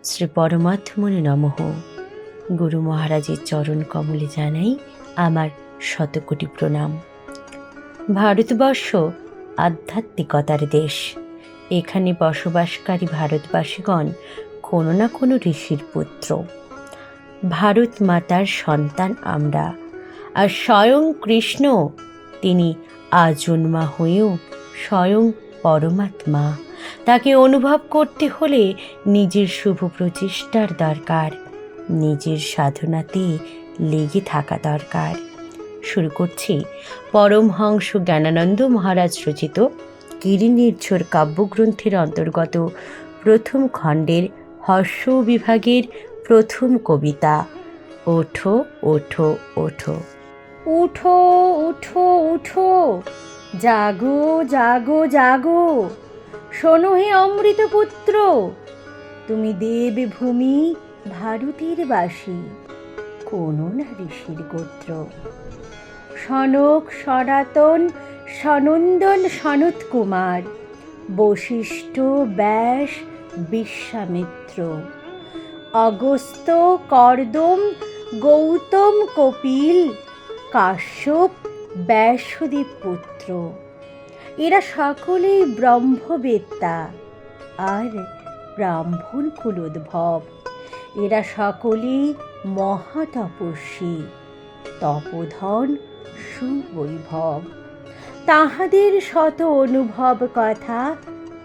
শ্রী পরমাত্মনে নমঃ। গুরু মহারাজের চরণ কমলে জানাই আমার শতকোটি প্রণাম। ভারতবর্ষ আধ্যাত্মিকতার দেশ। এখানে বসবাসকারী ভারতবাসীগণ কোনো না কোনো ঋষির পুত্র। ভারত মাতার সন্তান আমরা। আর স্বয়ং কৃষ্ণ, তিনি আজন্মা হয়েও স্বয়ং পরমাত্মা। তাকে অনুভব করতে হলে নিজের শুভ প্রচেষ্টার দরকার, নিজের সাধনাতে লেগে থাকা দরকার। শুরু করছি পরমহংস জ্ঞানানন্দ মহারাজ রচিত গিরিনির্ঝর কাব্যগ্রন্থের অন্তর্গত প্রথম খণ্ডের হর্ষ বিভাগের প্রথম কবিতা, ওঠো ওঠো ওঠো। উঠো উঠো উঠো, জাগো জাগো জাগো, শোনো হে অমৃতপুত্র, তুমি দেবভূমি ভারতের বাসী, কোনো না ঋষির গোত্র। সনক সনাতন সনন্দন সনত কুমার, বশিষ্ঠ ব্যাস বিশ্বামিত্র, অগস্ত্য কর্দম গৌতম কপিল, কাশ্যপ ব্যাসদেব পুত্র। এরা সকলেই ব্রহ্মবেত্তা আর ব্রাহ্মণ কুলোদ্ভব। এরা সকলেই মহাতপস্বী, তপোধন সুবৈভব। তাহাদের শত অনুভব কথা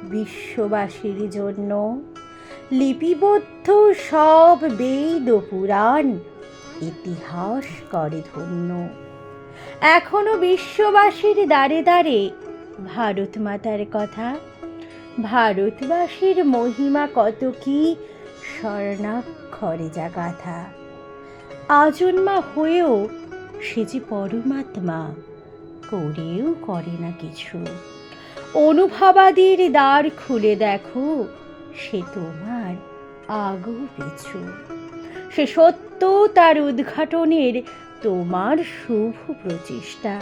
বিশ্ববাসীর জন্য, লিপিবদ্ধ সব বেদ পুরাণ ইতিহাস করে ধন্য। এখনো বিশ্ববাসীর দ্বারে দ্বারে ভারত মাতার কথা, ভারতবাসীর মহিমা কত কি স্বর্ণাক্ষরে যা গাথা। আজন্মা হয়েও সে যে পরমাত্মা, করেও করে না কিছু। অনুভবাদির দ্বার খুলে দেখো, সে তোমার আগো পিছু। সে সত্য তার উদ্ঘাটনের তোমার শুভ প্রচেষ্টা।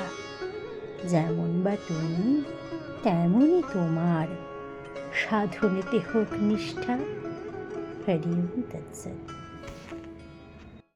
যেমন বা তুমি, তেমনই তোমার সাধনেতে হোক নিষ্ঠা। হরি ওম তৎসৎ।